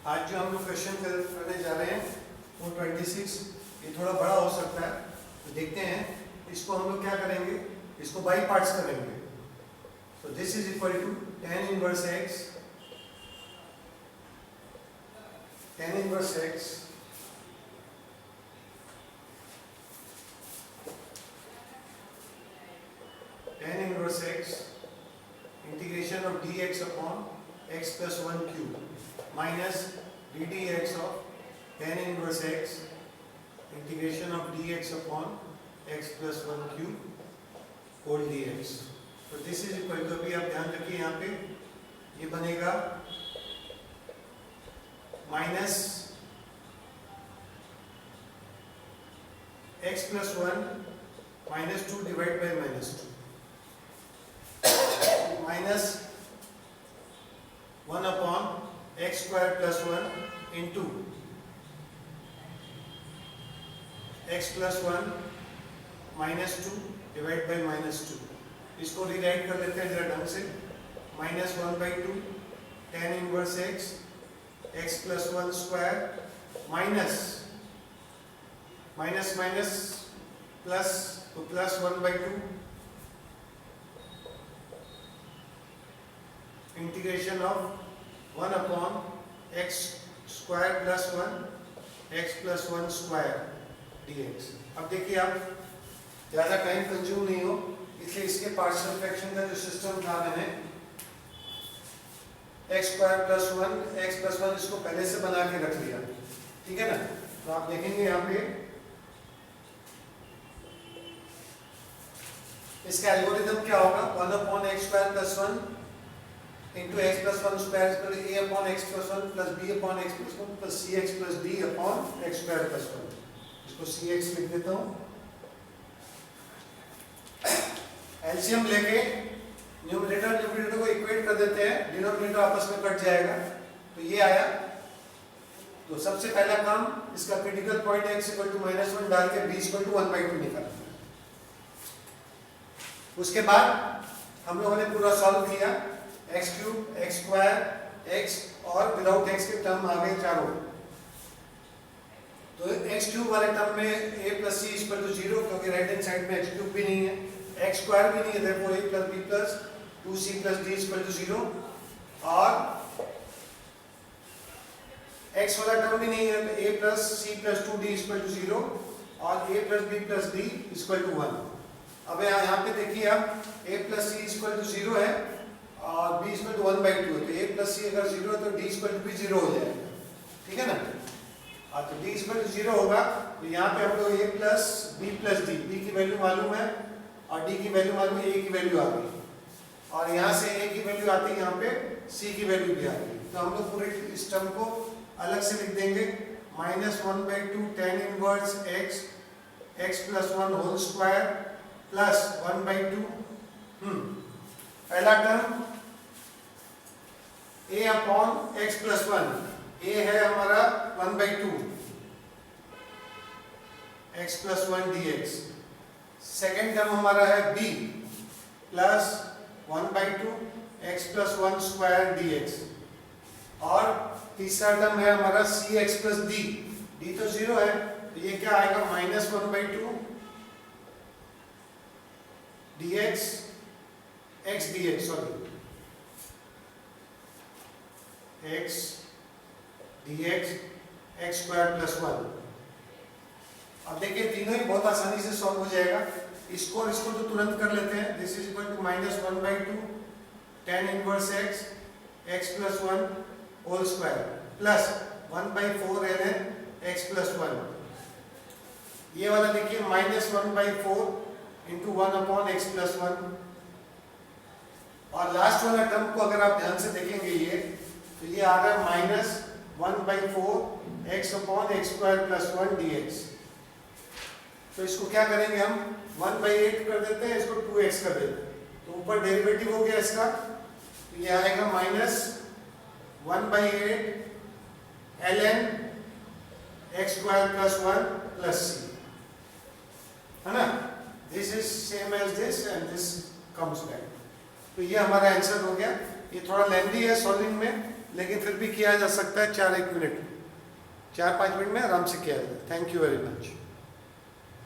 आज जो हम लोग क्वेश्चन करने जा रहे हैं वो 26, ये थोड़ा बड़ा हो सकता है, तो देखते हैं। इसको हम लोग क्या करेंगे, इसको बाई पार्ट्स करेंगे। तो this is equal to tan inverse x, tan inverse x tan inverse x integration of dx upon x plus 1 cube minus ddx of tan inverse x integration of dx upon x plus 1 cube whole dx। तो this is equal to, अभी आप ध्यान रखिए यहाँ पे ये बनेगा minus x plus 1 minus 2 divided by minus 2 minus 1 upon x square plus 1 into x plus 1 minus 2 divide by minus 2। इसको रिराइट कर लेते हैं जरा ढंग से। Minus 1/2 tan inverse x, x plus 1 square minus minus minus plus, तो plus 1/2 integration of 1 upon x square plus 1 x plus 1 square dx। अब देखिए, आप ज़्यादा टाइम कंज्यूम नहीं हो इसलिए इसके पार्शियल फ्रैक्शन का जो सिस्टम था, मैंने x square plus 1 x plus 1 इसको पहले से बना के रख लिया, ठीक है ना। तो आप देखेंगे यहाँ पे इसका एल्गोरिथम क्या होगा, 1 upon x square plus 1 into x plus 1 square is equal to a upon x plus 1 plus b upon x plus 1 plus cx plus d upon x square plus 1। इसको cx लिख देता हूँ। एलसीएम लेके numerator को equate कर देते हैं, denominator आपस में कट जाएगा, तो ये आया। तो सबसे पहला काम, इसका critical point x equal to -1 डाल के b इक्वल टू 1/2 निकालना। उसके बाद हम लोगों ने पूरा सॉल्व किया, x cube, x square, x और विदाउट एक्स के टर्म आ गए चारों। तो एक्स क्यूब वाले टर्म में a plus c equal to 0, क्योंकि राइट हैंड साइड में एक्स क्यूब भी नहीं है, एक्स स्क्वायर भी नहीं है, therefore a plus b plus 2c plus d equal to 0, और x वाला टर्म भी नहीं है, तो a plus c plus 2d equal to 0 और a plus b plus d equal to 1। अब यहाँ पे देखिए, आप a plus c equal to 0 है और b इक्वल टू 1/2 है, तो a प्लस c अगर 0 है तो d इक्वल टू भी 0 हो जाएगा, ठीक है ना। तो d इक्वल टू 0 होगा, तो यहाँ पे हम लोग a plus b plus d, b की वैल्यू मालूम है और d की वैल्यू मालूम है, a की वैल्यू आ गई, और यहाँ से a की वैल्यू आती है, यहाँ पे c की वैल्यू भी आ गई। तो हम लोग पूरे इस टर्म को अलग से लिख देंगे, -1/2 tan inverse x, x plus 1 whole square plus 1/2, पहला term a upon x plus 1, a है हमारा 1/2 x plus 1 dx। Second term हमारा है b plus 1/2 x plus 1 square dx, और तीसरा टर्म है हमारा cx प्लस d, d तो 0 है, तो ये क्या आएगा, -1/2 dx x dx, sorry x dx x square plus 1। अब देखिए, तीनों ही बहुत आसानी से सॉल्व हो जाएगा। इसको और इसको तो तुरंत कर लेते हैं। This is equal to -1/2 tan inverse x, x plus 1 whole square plus 1/4 ln x plus 1। ये वाला देखिए, -1/4 इंटू 1 अपॉन x प्लस 1, और लास्ट वाला टर्म को अगर आप ध्यान से देखेंगे ये, तो ये आ रहा है -1/4 x upon x square plus 1 dx। तो इसको क्या करेंगे हम, 1/8 कर देते हैं, इसको 2x कर देते हैं, तो ऊपर डेरिवेटिव हो गया इसका, तो ये आएगा -1/8 ln x square plus 1 plus c, है ना। This is same as this and this comes back. तो ये हमारा आंसर हो गया। ये थोड़ा लेंथी है सॉल्विंग में, लेकिन फिर भी किया जा सकता है 4-1 मिनट, 4-5 मिनट में आराम से किया जाता है। Thank you very much.